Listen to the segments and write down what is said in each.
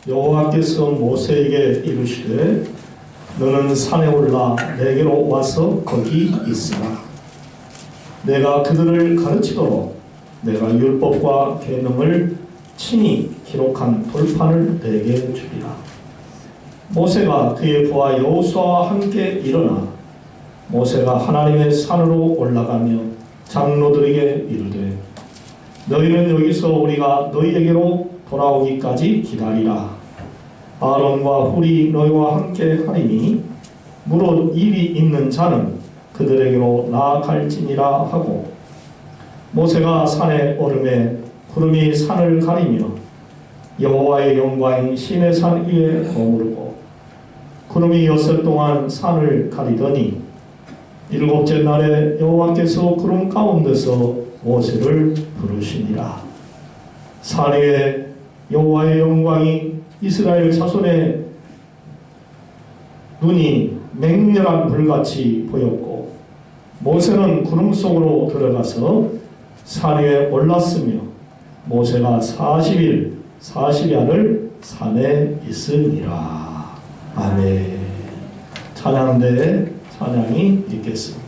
여호와께서 모세에게 이르시되 너는 산에 올라 내게로 와서 거기 있으라. 내가 그들을 가르치도록 내가 율법과 계명을 친히 기록한 돌판을 내게 주리라. 모세가 그의 부하 여호수아와 함께 일어나 모세가 하나님의 산으로 올라가며 장로들에게 이르되 너희는 여기서 우리가 너희에게로 돌아오기까지 기다리라. 아론과 훌이 너희와 함께 하리니 무릇 입이 있는 자는 그들에게로 나아갈지니라 하고 모세가 산에 오르매 구름이 산을 가리며 여호와의 영광이 시내산 위에 머무르고 구름이 여섯 동안 산을 가리더니 일곱째 날에 여호와께서 구름 가운데서 모세를 부르시니라. 산 위에 여호와의 영광이 이스라엘 자손의 눈이 맹렬한 불같이 보였고 모세는 구름 속으로 들어가서 산 위에 올랐으며 모세가 40일 40야를 산에 있으니라. 아멘. 찬양대에 찬양이 있겠습니다.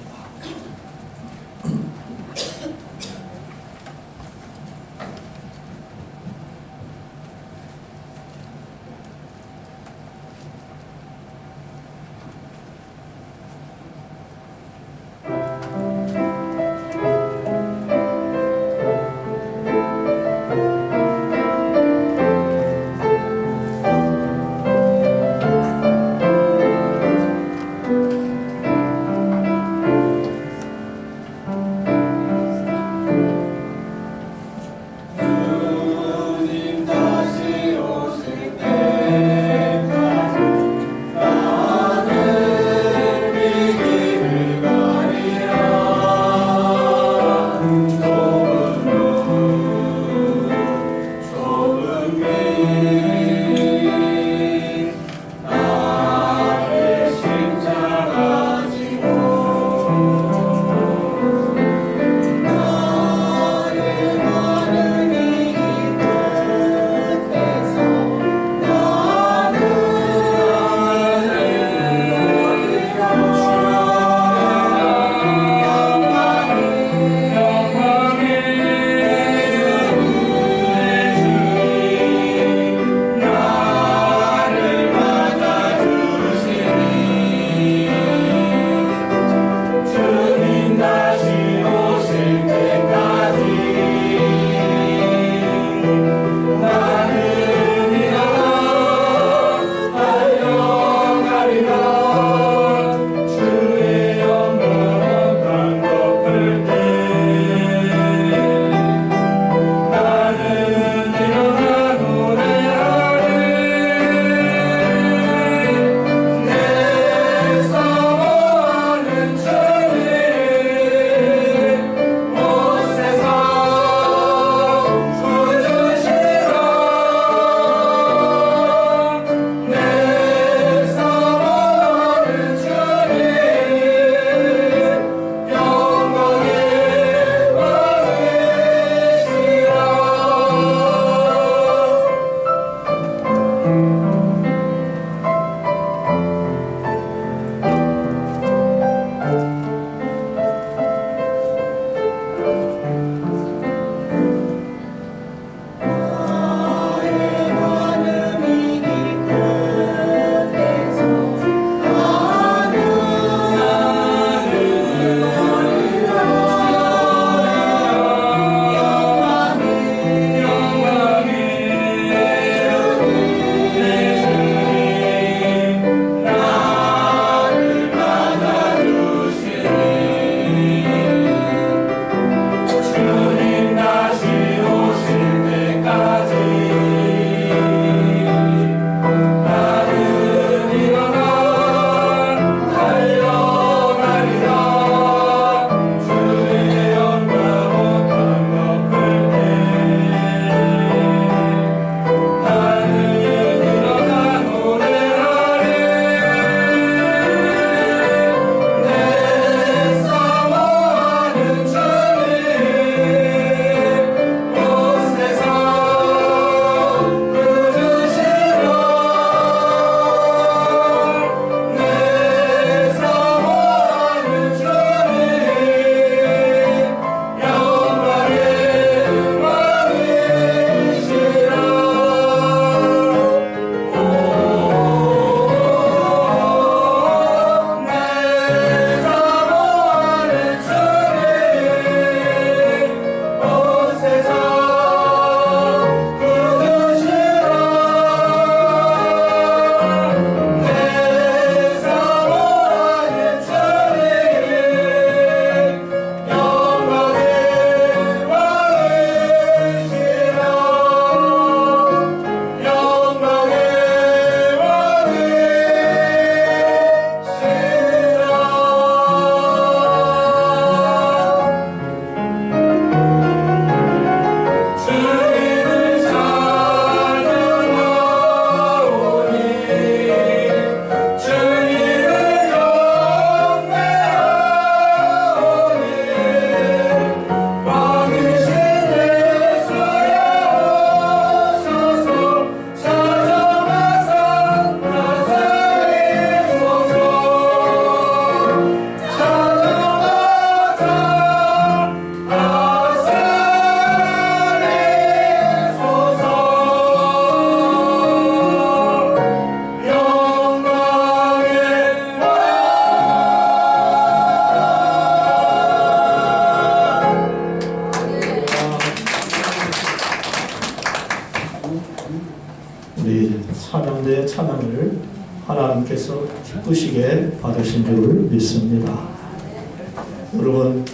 우리 찬양대의 찬양을 하나님께서 기쁘시게 받으신 줄 믿습니다. 여러분,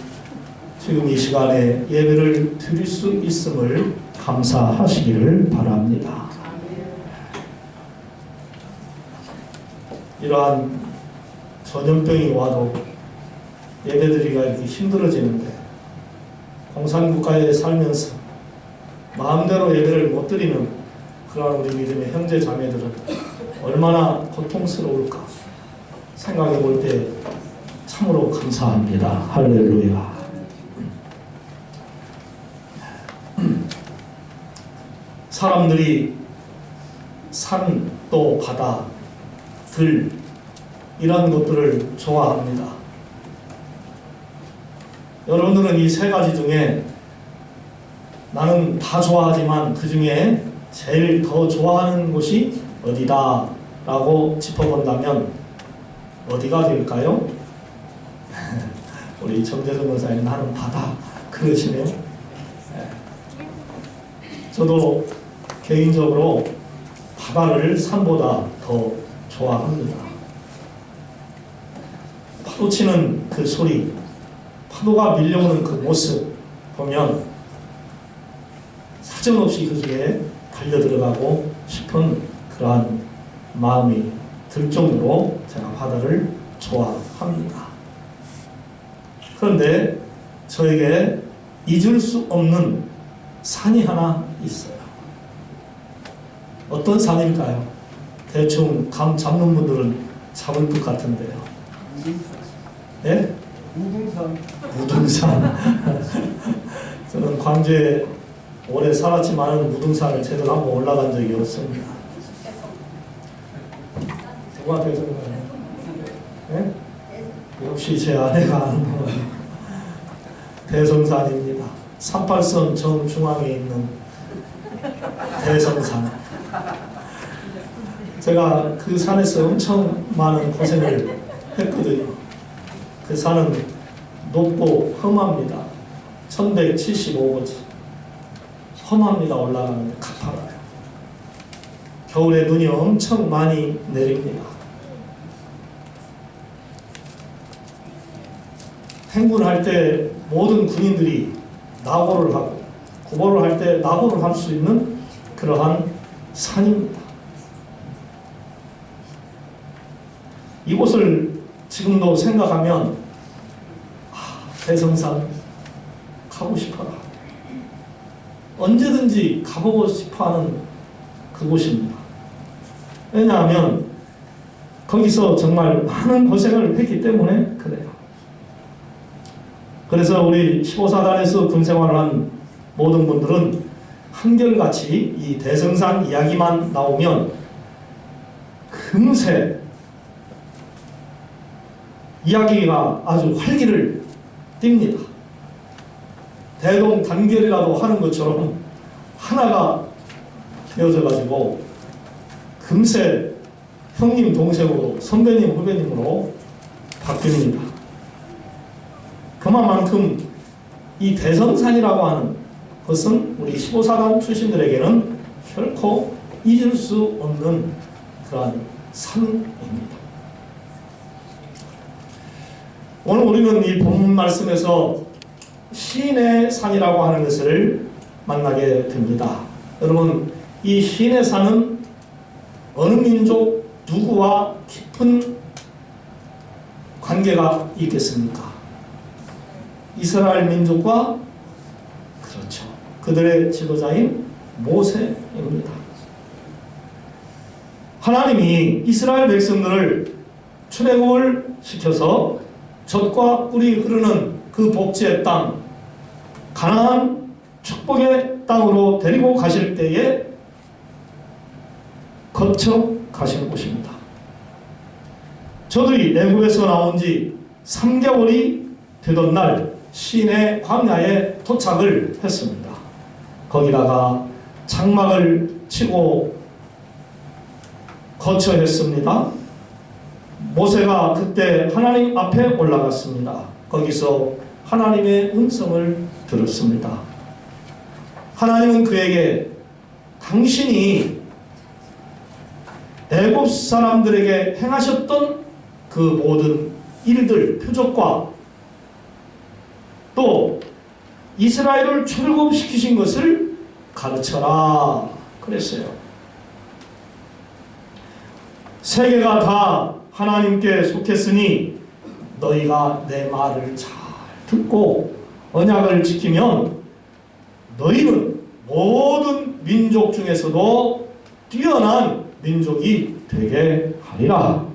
지금 이 시간에 예배를 드릴 수 있음을 감사하시기를 바랍니다. 이러한 전염병이 와도 예배드리기가 이렇게 힘들어지는데, 공산국가에 살면서 마음대로 예배를 못 드리는 그러한 우리 믿음의 형제 자매들은 얼마나 고통스러울까 생각해 볼 때 참으로 감사합니다. 할렐루야. 사람들이 산, 또 바다, 들 이런 것들을 좋아합니다. 여러분들은 이 세 가지 중에 나는 다 좋아하지만 그 중에 제일 더 좋아하는 곳이 어디다 라고 짚어본다면 어디가 될까요? 우리 정재정 권사님 나는 바다 그러시네요. 저도 개인적으로 바다를 산보다 더 좋아합니다. 파도 치는 그 소리, 파도가 밀려오는 그 모습 보면 사정없이 그 속에 달려들어가고 싶은 그러한 마음이 들 정도로 제가 바다를 좋아합니다. 그런데 저에게 잊을 수 없는 산이 하나 있어요. 어떤 산일까요? 대충 감 잡는 분들은 잡을 것 같은데요. 예? 무등산. 무등산. 저는 광주에 오래 살았지만 무등산을 제대로 한번 올라간 적이 없습니다. 누가 대성사요? 예? 역시 제 아내가 아는 거 대성산입니다. 38선 정중앙에 있는 대성산. 제가 그 산에서 엄청 많은 고생을 했거든요. 그 산은 높고 험합니다. 1175고지. 험합니다. 올라가는데 가파라요. 겨울에 눈이 엄청 많이 내립니다. 행군할 때 모든 군인들이 낙오를 하고 구보를 할 때 낙오를 할 수 있는 그러한 산입니다. 이곳을 지금도 생각하면 대성산 가고 싶어라. 언제든지 가보고 싶어하는 그곳입니다. 왜냐하면 거기서 정말 많은 고생을 했기 때문에 그래요. 그래서 우리 15사단에서 군생활을 한 모든 분들은 한결같이 이 대성산 이야기만 나오면 금세 이야기가 아주 활기를 띱니다. 대동단결이라도 하는 것처럼 하나가 되어져 가지고 금세 형님 동생으로 선배님 후배님으로 바뀝니다. 그만큼 이 대성산이라고 하는 것은 우리 15사단 출신들에게는 결코 잊을 수 없는 그러한 산입니다. 오늘 우리는 이 본문 말씀에서 신의 산이라고 하는 것을 만나게 됩니다. 여러분, 이 신의 산은 어느 민족 누구와 깊은 관계가 있겠습니까? 이스라엘 민족과 그렇죠. 그들의 지도자인 모세입니다. 하나님이 이스라엘 백성들을 출애굽을 시켜서 젖과 꿀이 흐르는 그 복지의 땅, 가나안 축복의 땅으로 데리고 가실 때에 거쳐 가시는 곳입니다. 저들이 애굽에서 나온 지 3개월이 되던 날 시내 광야에 도착을 했습니다. 거기다가 장막을 치고 거처했습니다. 모세가 그때 하나님 앞에 올라갔습니다. 거기서 하나님의 음성을 들었습니다. 하나님은 그에게 당신이 애굽 사람들에게 행하셨던 그 모든 일들, 표적과 또 이스라엘을 출애굽시키신 것을 가르쳐라 그랬어요. 세계가 다 하나님께 속했으니 너희가 내 말을 잘 듣고 언약을 지키면 너희는 모든 민족 중에서도 뛰어난 민족이 되게 하리라.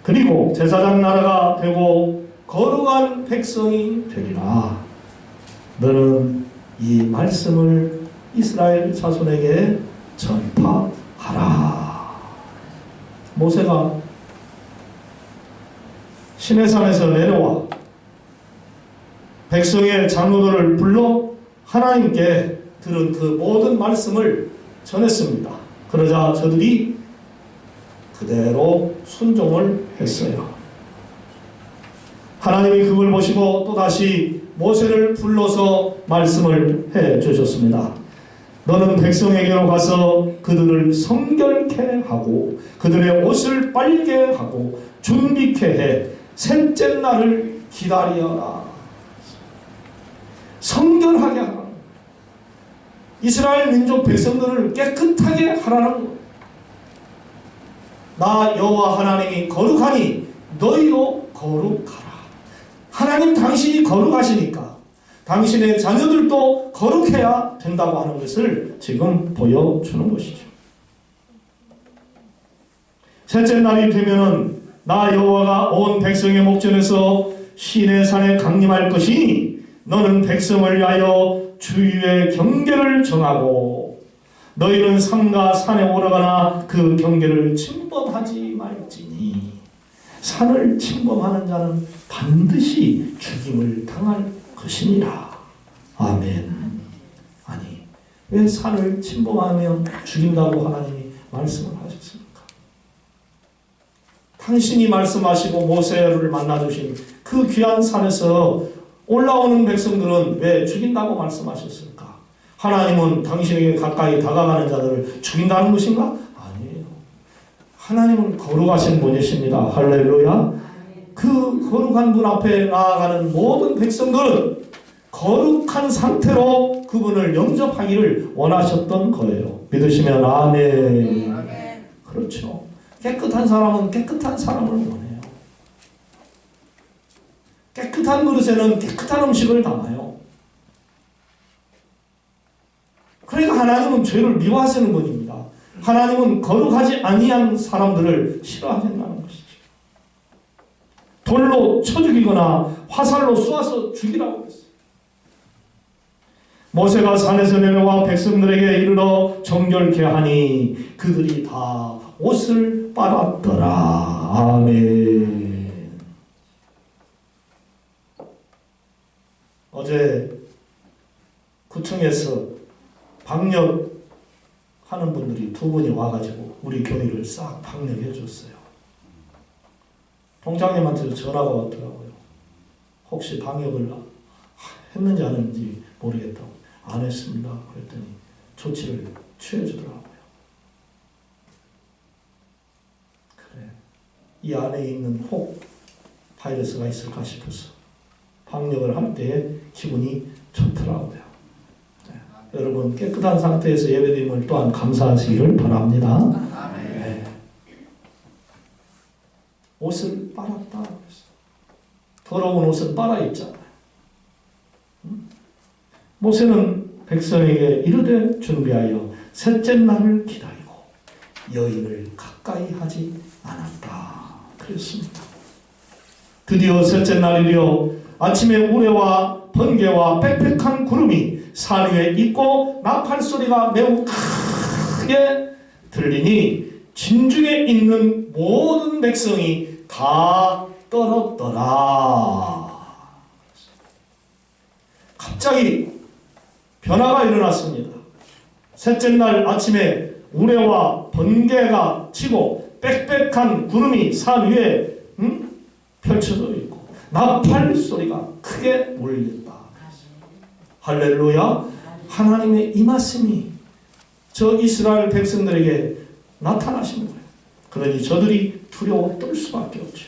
그리고 제사장 나라가 되고 거룩한 백성이 되리라. 너는 이 말씀을 이스라엘 자손에게 전파하라. 모세가 시내산에서 내려와 백성의 장로들을 불러 하나님께 들은 그 모든 말씀을 전했습니다. 그러자 저들이 그대로 순종을 했어요. 하나님이 그걸 보시고 또다시 모세를 불러서 말씀을 해 주셨습니다. 너는 백성에게로 가서 그들을 성결케 하고 그들의 옷을 빨게 하고 준비케 해 셋째 날을 기다리어라. 성결하게 하라. 이스라엘 민족 백성들을 깨끗하게 하라는 것. 나 여호와 하나님이 거룩하니 너희도 거룩하라. 하나님 당신이 거룩하시니까 당신의 자녀들도 거룩해야 된다고 하는 것을 지금 보여주는 것이죠. 셋째 날이 되면은 나 여호와가 온 백성의 목전에서 시내산에 강림할 것이니 너는 백성을 위하여 주위의 경계를 정하고 너희는 산과 산에 오르거나 그 경계를 침범하지 말지니 산을 침범하는 자는 반드시 죽임을 당할 것이니라. 아멘. 아니 왜 산을 침범하면 죽인다고 하나님이 말씀을 하셨습니까? 당신이 말씀하시고 모세를 만나주신 그 귀한 산에서 올라오는 백성들은 왜 죽인다고 말씀하셨을까? 하나님은 당신에게 가까이 다가가는 자들을 죽인다는 것인가? 아니에요. 하나님은 거룩하신 분이십니다. 할렐루야. 그 거룩한 분 앞에 나아가는 모든 백성들은 거룩한 상태로 그분을 영접하기를 원하셨던 거예요. 믿으시면 아멘. 그렇죠. 깨끗한 사람은 깨끗한 사람을 원해요. 깨끗한 그릇에는 깨끗한 음식을 담아요. 그러니까 하나님은 죄를 미워하시는 분입니다. 하나님은 거룩하지 아니한 사람들을 싫어하신다는 것이죠. 돌로 쳐 죽이거나 화살로 쏘아서 죽이라고 했어요. 모세가 산에서 내려와 백성들에게 이르러 정결케 하니 그들이 다 옷을 빨았더라. 아멘. 어제 구청에서 방역하는 분들이 두 분이 와가지고 우리 교회를 싹 방역해 줬어요. 동장님한테도 전화가 왔더라고요. 혹시 방역을 했는지 안 했는지 모르겠다고. 안 했습니다. 그랬더니 조치를 취해 주더라고요. 그래, 이 안에 있는 혹 바이러스가 있을까 싶어서 방역을 할 때 기분이 좋더라고요. 네. 여러분 깨끗한 상태에서 예배드림을 또한 감사하시기를 바랍니다. 네. 옷을 빨았다. 더러운 옷은 빨아 입잖아요. 모세는 백성에게 이르되 준비하여 셋째 날을 기다리고 여인을 가까이 하지 않았다. 그랬습니다. 드디어 셋째 날이려 아침에 우레와 번개와 빽빽한 구름이 산 위에 있고 나팔 소리가 매우 크게 들리니 진중에 있는 모든 백성이 다 떨었더라. 갑자기 변화가 일어났습니다. 셋째 날 아침에 우레와 번개가 치고 빽빽한 구름이 산 위에 펼쳐져 있고 나팔 소리가 크게 울렸다. 할렐루야. 하나님의 이 말씀이 저 이스라엘 백성들에게 나타나신 거예요. 그러니 저들이 두려워 떨 수밖에 없죠.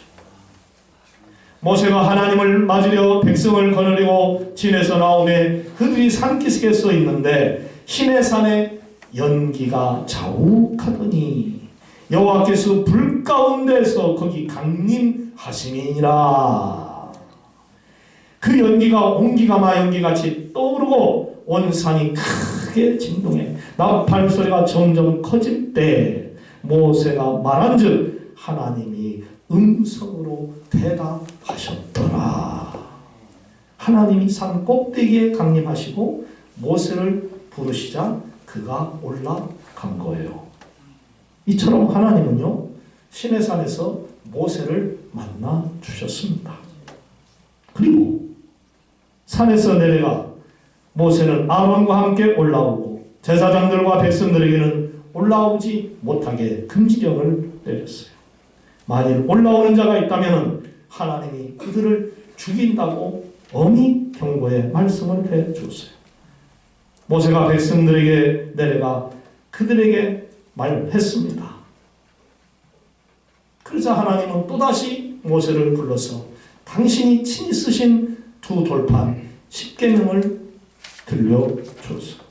모세가 하나님을 맞으려 백성을 거느리고 진에서 나오매 그들이 산기슭에 서 있는데 시내산에 연기가 자욱하더니 여호와께서 불 가운데서 거기 강림하심이니라. 그 연기가 온기가마 연기같이 떠오르고 온 산이 크게 진동해 나팔 소리가 점점 커질 때 모세가 말한즉 하나님이 음성으로 대답하셨더라. 하나님이 산 꼭대기에 강림하시고 모세를 부르시자 그가 올라간 거예요. 이처럼 하나님은요 시내산에서 모세를 만나 주셨습니다. 그리고 산에서 내려가 모세는 아론과 함께 올라오고 제사장들과 백성들에게는 올라오지 못하게 금지령을 내렸어요. 만일 올라오는 자가 있다면 하나님이 그들을 죽인다고 엄히 경고의 말씀을 해 주었어요. 모세가 백성들에게 내려가 그들에게 말했습니다. 그러자 하나님은 또다시 모세를 불러서 당신이 친히 쓰신 두 돌판 10계명을 들려줬어요.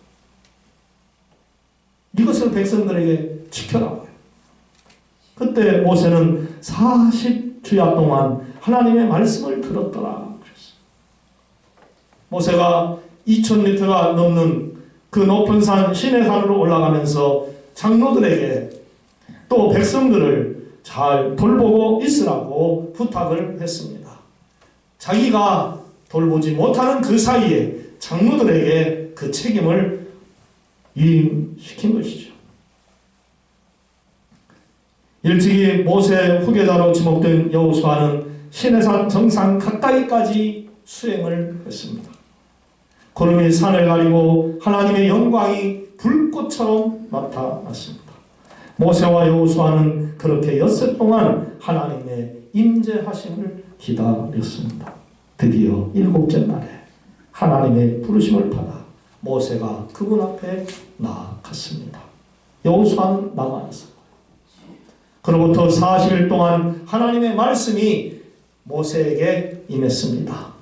이것을 백성들에게 지켜라고요. 그때 모세는 40주야 동안 하나님의 말씀을 들었더라. 모세가 2000m가 넘는 그 높은 산 시내산으로 올라가면서 장로들에게 또 백성들을 잘 돌보고 있으라고 부탁을 했습니다. 자기가 돌보지 못하는 그 사이에 장로들에게 그 책임을 위임시킨 것이죠. 일찍이 모세 후계자로 지목된 여호수아는 시내산 정상 가까이까지 수행을 했습니다. 구름이 산을 가리고 하나님의 영광이 불꽃처럼 나타났습니다. 모세와 여호수아는 그렇게 엿새 동안 하나님의 임재하심을 기다렸습니다. 드디어 7째 날에 하나님의 부르심을 받아 모세가 그분 앞에 나아갔습니다. 여호수아는 남아 있었고 그로부터 40일 동안 하나님의 말씀이 모세에게 임했습니다.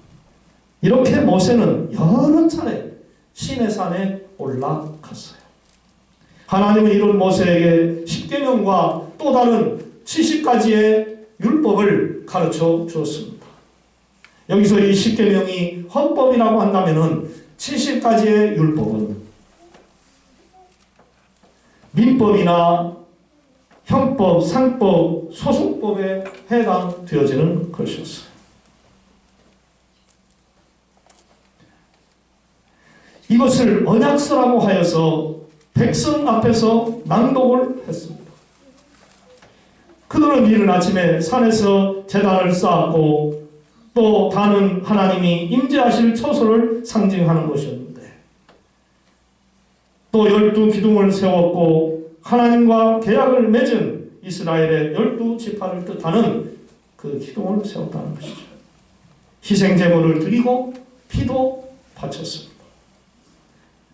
이렇게 모세는 여러 차례 시내산에 올라갔어요. 하나님은 이런 모세에게 10계명과 또 다른 70가지의 율법을 가르쳐 주었습니다. 여기서 이 10계명이 헌법이라고 한다면 70가지의 율법은 민법이나 형법, 상법, 소송법에 해당되어지는 것이었어요. 이것을 언약서라고 하여서 백성 앞에서 낭독을 했습니다. 그들은 이른 아침에 산에서 제단을 쌓았고 또 단은 하나님이 임재하실 처소를 상징하는 것이었는데 또 12기둥을 세웠고 하나님과 계약을 맺은 이스라엘의 12지파를 뜻하는 그 기둥을 세웠다는 것이죠. 희생제물을 드리고 피도 바쳤습니다.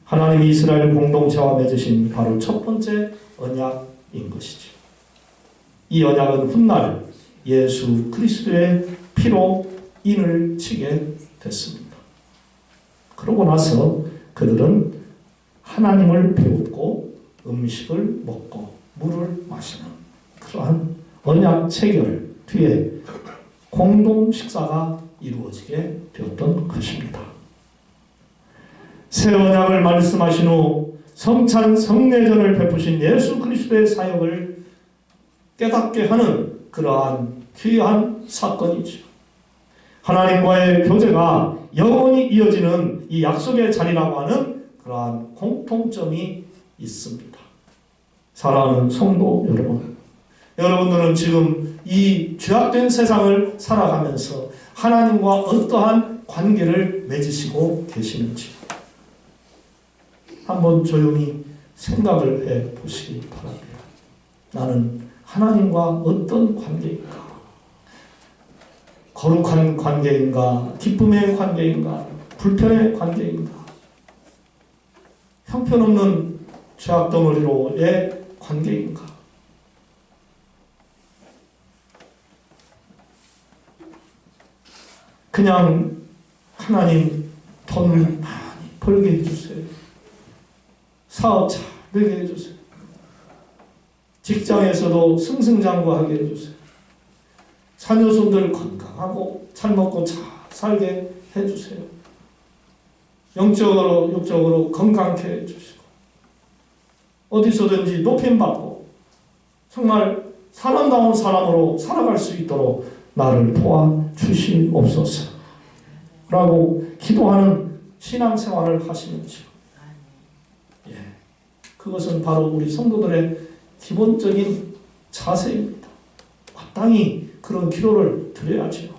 하나님이 이스라엘 공동체와 맺으신 바로 첫 번째 언약인 것이죠. 이 언약은 훗날 예수 그리스도의 피로 인을 치게 됐습니다. 그러고 나서 그들은 하나님을 배웠고 음식을 먹고 물을 마시는 그러한 언약 체결 뒤에 공동 식사가 이루어지게 되었던 것입니다. 새 언약을 말씀하신 후 성찬 성례전을 베푸신 예수 그리스도의 사역을 깨닫게 하는 그러한 귀한 사건이죠. 하나님과의 교제가 영원히 이어지는 이 약속의 자리라고 하는 그러한 공통점이 있습니다. 사랑하는 성도 여러분, 여러분들은 지금 이 죄악된 세상을 살아가면서 하나님과 어떠한 관계를 맺으시고 계시는지 한번 조용히 생각을 해 보시기 바랍니다. 나는 하나님과 어떤 관계인가? 거룩한 관계인가? 기쁨의 관계인가? 불편의 관계인가? 형편없는 죄악덩어리로의 관계인가? 그냥 하나님 돈 많이 벌게 해주세요. 사업 잘 되게 해주세요. 직장에서도 승승장구하게 해주세요. 자녀손들 건강하고 잘 먹고 잘 살게 해주세요. 영적으로 육적으로 건강케 해주시고 어디서든지 높임받고 정말 사람다운 사람으로 살아갈 수 있도록 나를 도와주시옵소서 라고 기도하는 신앙생활을 하시는지요. 예, 그것은 바로 우리 성도들의 기본적인 자세입니다. 마땅히 그런 기도를 드려야죠.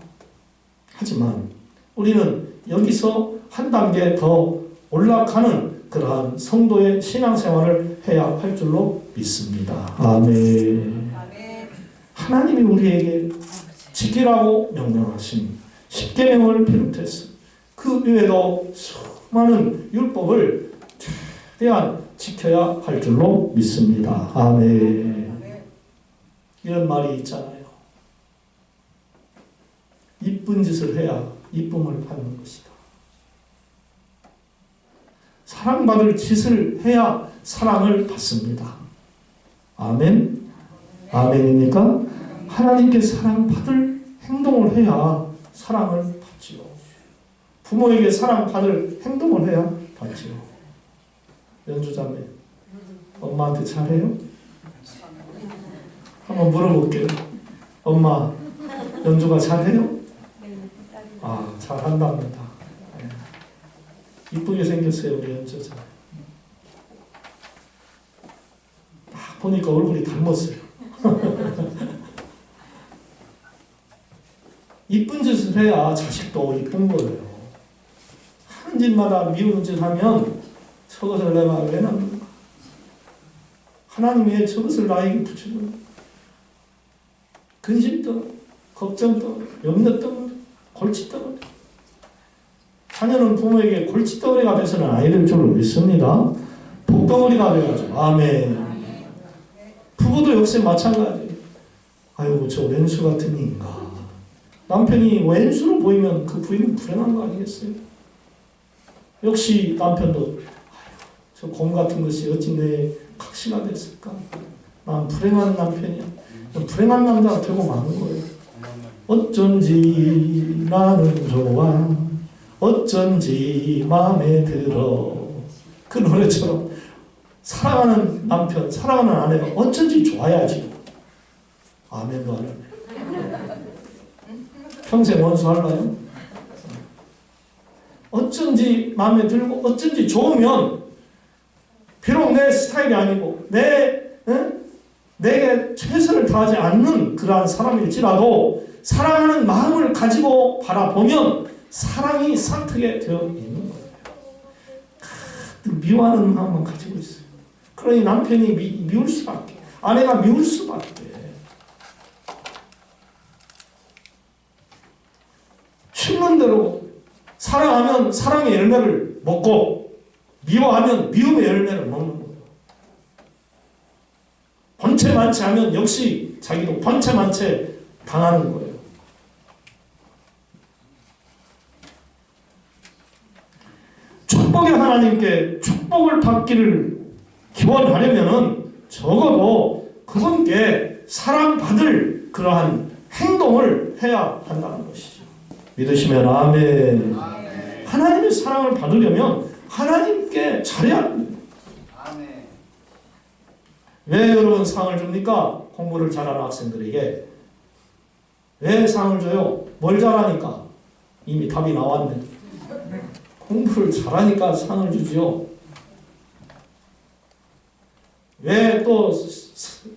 하지만 우리는 여기서 한 단계 더 올라가는 그러한 성도의 신앙생활을 해야 할 줄로 믿습니다. 아멘. 하나님이 우리에게 지키라고 명령하신 십계명을 비롯해서 그 외에도 수많은 율법을 최대한 지켜야 할 줄로 믿습니다. 아멘. 이런 말이 있잖아요. 이쁜 짓을 해야 이쁨을 받는 것이다. 사랑받을 짓을 해야 사랑을 받습니다. 아멘? 아멘입니까? 하나님께 사랑받을 행동을 해야 사랑을 받지요. 부모에게 사랑받을 행동을 해야 받지요. 연주자매, 엄마한테 잘해요? 한번 물어볼게요. 엄마, 연주가 잘해요? 아, 잘한답니다. 이쁘게 생겼어요, 우리 연주자. 딱 보니까 얼굴이 닮았어요. 이쁜 짓을 해야 자식도 이쁜 거예요. 하는 짓마다 미운 짓 하면 저것을 내가 왜 낳는가? 하나님 왜 저것을 나에게 붙여줬는가? 근심덩어리, 걱정덩어리, 염려덩어리, 골칫덩어리. 자녀는 부모에게 골칫덩어리가 돼서는 아이들 줄로 믿습니다. 복덩어리가 돼가지고. 아멘. 부부도 역시 마찬가지예요. 아이고 저 왼수 같은 인가. 남편이 왼수로 보이면 그 부인은 불행한 거 아니겠어요? 역시 남편도 저 곰 같은 것이 어찌 내 각시가 됐을까? 난 불행한 남편이야. 불행한 남자가 되고 마는 거예요. 어쩐지 나는 좋아. 어쩐지 마음에 들어. 그 노래처럼 사랑하는 남편, 사랑하는 아내가 어쩐지 좋아야지. 아멘도 안 하네. 평생 원수할까요? 어쩐지 마음에 들고 어쩐지 좋으면 비록 내 스타일이 아니고 내게 최선을 다하지 않는 그러한 사람일지라도 사랑하는 마음을 가지고 바라보면 사랑이 싹트게 되어 있는 거예요. 가득 미워하는 마음만 가지고 있어요. 그러니 남편이 미울 수밖에, 아내가 미울 수밖에. 심는 대로 사랑하면 사랑의 열매를 먹고 미워하면 미움의 열매를 먹는 거예요. 번체만체 하면 역시 자기도 번체만체 당하는 거예요. 축복의 하나님께 축복을 받기를 기원하려면 적어도 그분께 사랑받을 그러한 행동을 해야 한다는 것이죠. 믿으시면 아멘. 아멘. 하나님의 사랑을 받으려면 하나님께 잘해야 합니다. 아멘. 왜 여러분 상을 줍니까? 공부를 잘하는 학생들에게. 왜 상을 줘요? 뭘 잘하니까? 이미 답이 나왔네. 공부를 잘하니까 상을 주지요. 왜 또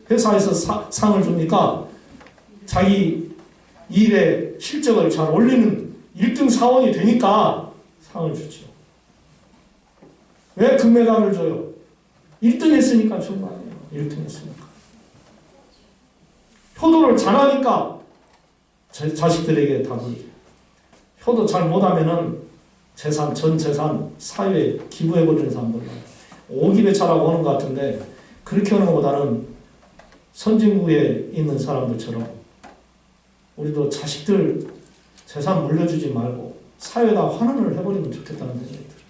회사에서 상을 줍니까? 자기 일의 실적을 잘 올리는 1등 사원이 되니까 상을 주죠. 왜 금메달을 줘요? 1등 했으니까 준 거 아니에요. 1등 했으니까. 효도를 잘하니까 자식들에게 답을 줘요. 효도 잘 못하면은 재산, 전 재산 사회에 기부해버리는 사람들 오기배차라고 하는 것 같은데 그렇게 하는 것보다는 선진국에 있는 사람들처럼 우리도 자식들 재산 물려주지 말고 사회에다 환원을 해버리면 좋겠다는 생각이 들어요.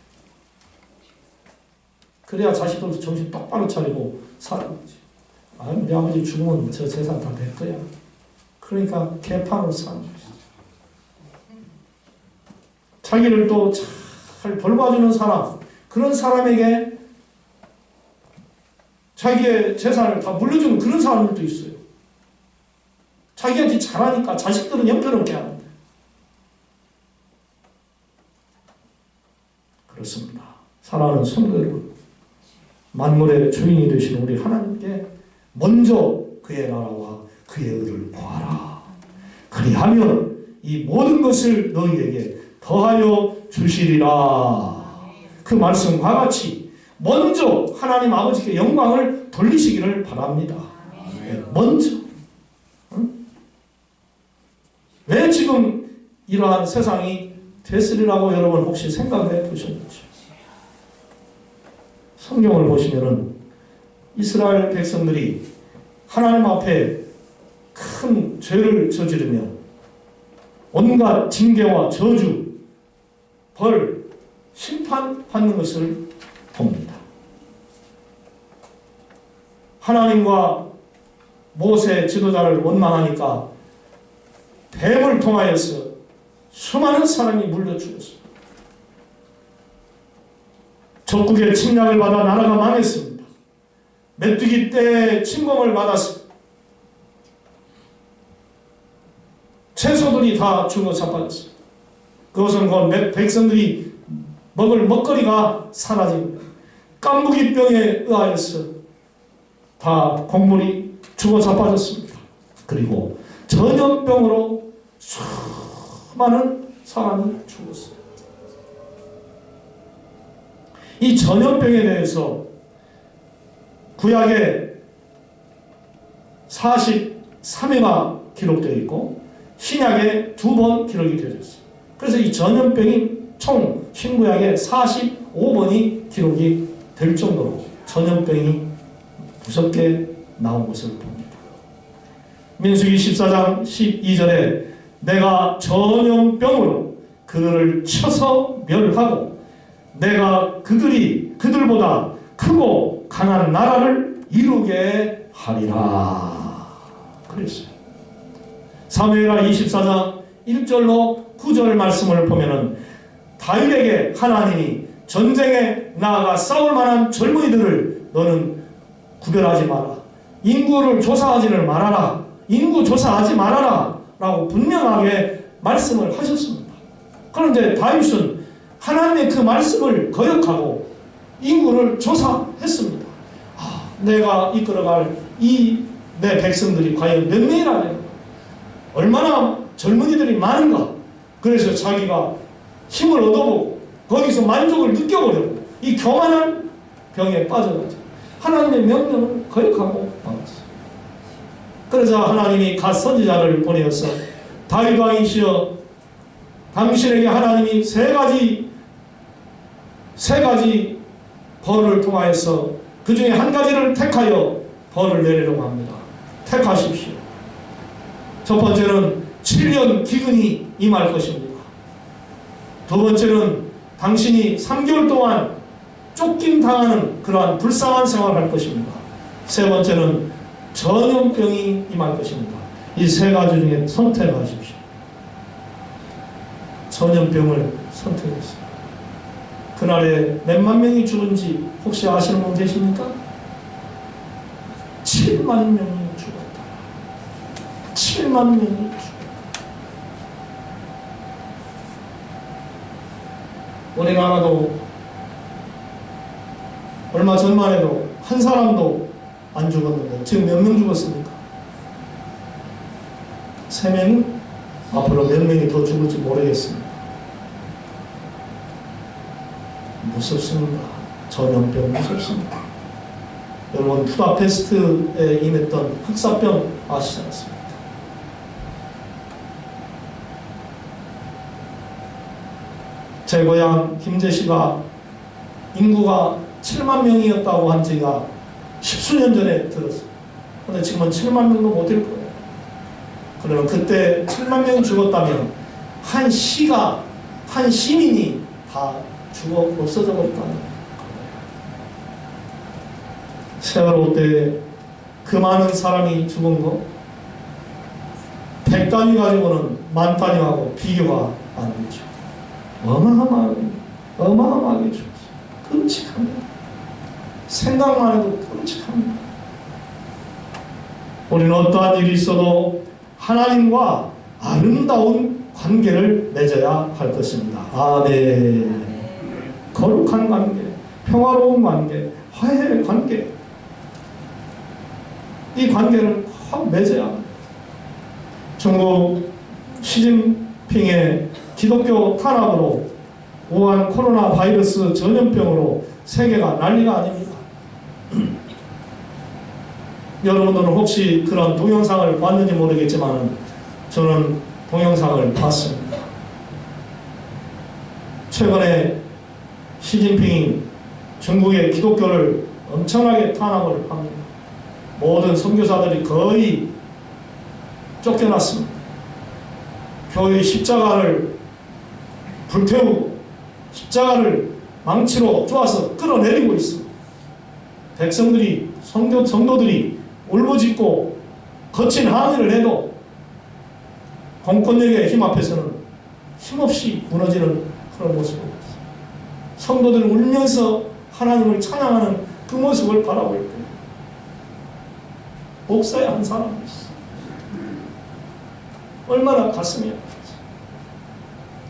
그래야 자식들도 정신 똑바로 차리고 살아가지. 아, 우리 아버지 죽으면 저 재산 다 될 거야. 그러니까 개판으로 사는 것이죠. 자기를 또 잘 벌봐주는 사람, 그런 사람에게 자기의 재산을 다 물려주는 그런 사람들도 있어요. 자기한테 잘하니까 자식들은 형편없게 하는데. 그렇습니다. 사랑하는 성도 여러분, 만물의 주인이 되신 우리 하나님께 먼저 그의 나라와 그의 의를 구하라. 그리하면 이 모든 것을 너희에게 더하여 주시리라. 그 말씀과 같이 먼저 하나님 아버지께 영광을 돌리시기를 바랍니다. 먼저. 응? 왜 지금 이러한 세상이 됐으리라고 여러분 혹시 생각해 보셨는지. 성경을 보시면은 이스라엘 백성들이 하나님 앞에 큰 죄를 저지르며 온갖 징계와 저주, 벌, 심판받는 것을 봅니다. 하나님과 모세 지도자를 원망하니까 뱀을 통하여서 수많은 사람이 물려 죽었습니다. 적국의 침략을 받아 나라가 망했습니다. 메뚜기 떼의 침범을 받아서 채소들이 다 죽어 자빠졌습니다. 그것은 그 백성들이 먹을 먹거리가 사라집니다. 깐부기병에 의하여서 다 곡물이 죽어 자빠졌습니다. 그리고 전염병으로 수많은 사람이 죽었어요. 이 전염병에 대해서 구약에 43회가 기록되어 있고 신약에 2번 기록이 되어 있어요. 그래서 이 전염병이 총 신구약에 45번이 기록이 될 정도로 전염병이 무섭게 나온 것을 봅니다. 민수기 14장 12절에 내가 전염병으로 그들을 쳐서 멸하고 내가 그들보다 크고 강한 나라를 이루게 하리라 그랬어요. 사무엘하 24장 1절로 9절 말씀을 보면은 다윗에게 하나님이 전쟁에 나아가 싸울 만한 젊은이들을 너는 구별하지 마라. 인구를 조사하지를 말아라. 인구 조사하지 말아라. 라고 분명하게 말씀을 하셨습니다. 그런데 다윗은 하나님의 그 말씀을 거역하고 인구를 조사했습니다. 내가 이끌어갈 이 내 백성들이 과연 몇 명이라는 얼마나 젊은이들이 많은가. 그래서 자기가 힘을 얻어보고 거기서 만족을 느껴보려고 이 교만한 병에 빠져가지고 하나님의 명령을 거역하고 말았어요. 그래서 하나님이 갓 선지자를 보내어서 다윗 왕이시여 당신에게 하나님이 세 가지 벌을 통하여서 그 중에 한 가지를 택하여 벌을 내리려고 합니다. 택하십시오. 첫 번째는 7년 기근이 임할 것입니다. 두 번째는 당신이 3개월 동안 쫓김 당하는 그러한 불쌍한 생활을 할 것입니다. 세 번째는 전염병이 임할 것입니다. 이 세 가지 중에 선택하십시오. 전염병을 선택했습니다. 그날에 몇만 명이 죽은지 혹시 아시는 분 계십니까? 7만 명이 죽었다. 7만 명이 죽었다. 우리나라도 얼마 전만 해도 한 사람도 안 죽었는데 지금 몇 명 죽었습니까? 3명? 앞으로 몇 명이 더 죽을지 모르겠습니다. 무섭습니다. 전염병 무섭습니다. 여러분 푸다페스트에 임했던 흑사병 아시지 않습니까? 제 고향 김제시가 인구가 7만 명이었다고 한 지가 10수년 전에 들었어요. 근데 지금은 7만 명도 못 될 거예요. 그러면 그때 7만 명이 죽었다면 한 시가, 한 시민이 다 죽어 없어져 버렸다는 거예요. 세월호 때 그 많은 사람이 죽은 거 100단위 가지고는 만 단위하고 비교가 안 되죠. 어마어마하게 죽었어요. 끔찍합니다. 생각만 해도 끔찍합니다. 우리는 어떠한 일이 있어도 하나님과 아름다운 관계를 맺어야 할 것입니다. 아멘. 거룩한 관계, 평화로운 관계, 화해의 관계, 이 관계를 확 맺어야 합니다. 중국 시진핑의 기독교 탄압으로 우한 코로나 바이러스 전염병으로 세계가 난리가 아닙니다. 여러분들은 혹시 그런 동영상을 봤는지 모르겠지만 저는 동영상을 봤습니다. 최근에 시진핑이 중국의 기독교를 엄청나게 탄압을 합니다. 모든 선교사들이 거의 쫓겨났습니다. 교회의 십자가를 불태우고 십자가를 망치로 쪼아서 끌어내리고 있습니다. 백성들이, 성도들이 울부짖고 거친 항의를 해도 공권력의 힘 앞에서는 힘없이 무너지는 그런 모습을 보였습니다. 성도들은 울면서 하나님을 찬양하는 그 모습을 바라볼 때 목사의 한 사람이었어요. 얼마나 가슴이 아팠어요.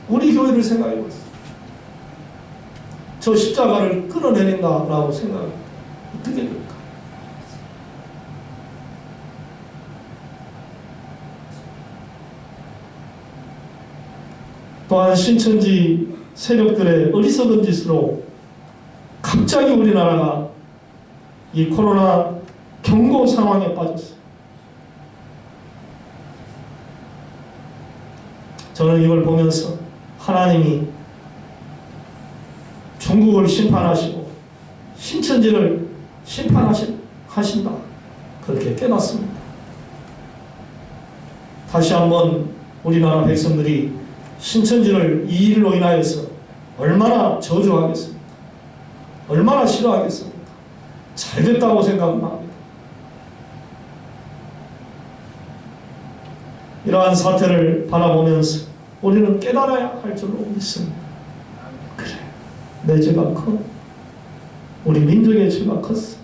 우리 교회를 생각해 보세요. 저 십자가를 끌어내린다라고 생각하면 어떻게 될까? 또한 신천지 세력들의 어리석은 짓으로 갑자기 우리나라가 이 코로나 경고 상황에 빠졌어요. 저는 이걸 보면서 하나님이 중국을 심판하시고 신천지를 심판하신다 그렇게 깨닫습니다. 다시 한번 우리나라 백성들이 신천지를 이 일로 인하여서 얼마나 저주하겠습니까? 얼마나 싫어하겠습니까? 잘됐다고 생각합니다. 이러한 사태를 바라보면서 우리는 깨달아야 할 줄로 믿습니다. 그래, 내 죄가 커. 우리 민족의 죄가 컸어.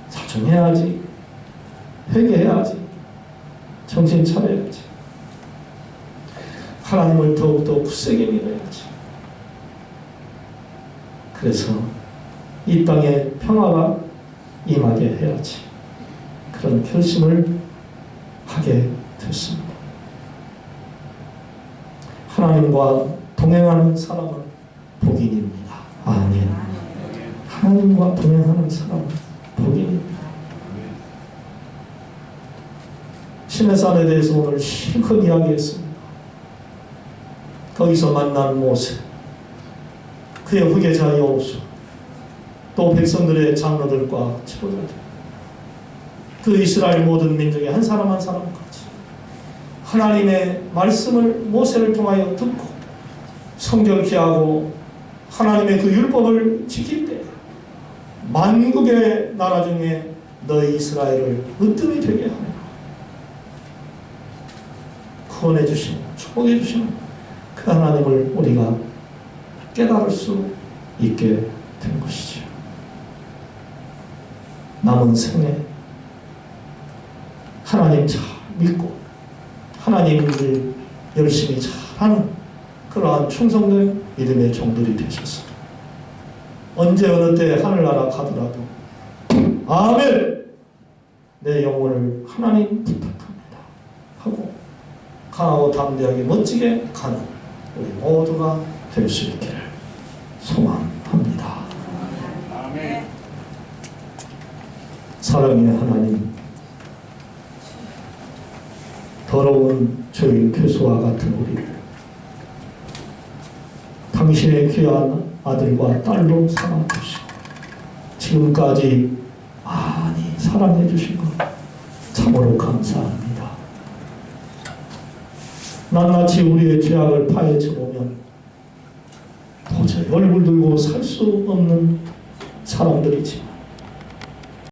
자중해야지. 회개해야지. 정신 차려야지. 하나님을 더욱더 굳세게 믿어야지. 그래서 이 땅에 평화가 임하게 해야지. 그런 결심을 하게 됐습니다. 하나님과 동행하는 사람은 복인입니다. 아멘. 하나님과 동행하는 사람은 복인입니다. 시내산에 대해서 오늘 실컷 이야기했습니다. 거기서 만난 모세, 그의 후계자 여호수, 또 백성들의 장로들과 지도자들, 그 이스라엘 모든 민족의 한 사람 한 사람까지 하나님의 말씀을 모세를 통하여 듣고 성결케 하고 하나님의 그 율법을 지킬 때 만국의 나라 중에 너희 이스라엘을 으뜸이 되게 하며 구원해 주시는, 축복해 주시는 그 하나님을 우리가 깨달을 수 있게 된 것이죠. 남은 생에 하나님 잘 믿고 하나님을 열심히 잘하는 그러한 충성된 믿음의 종들이 되셨습니다. 언제 어느 때 하늘나라 가더라도 아멘! 내 영혼을 하나님 부탁합니다 하고 강하고 담대하게 멋지게 가는 우리 모두가 될 수 있기를 소망합니다. 아멘. 사랑의 하나님, 더러운 저희 괴수와 같은 우리를 당신의 귀한 아들과 딸로 삼아주시고 지금까지 많이 사랑해 주신 것 참으로 감사합니다. 낱낱이 우리의 죄악을 파헤쳐 보면 도저히 얼굴 들고 살 수 없는 사람들이지만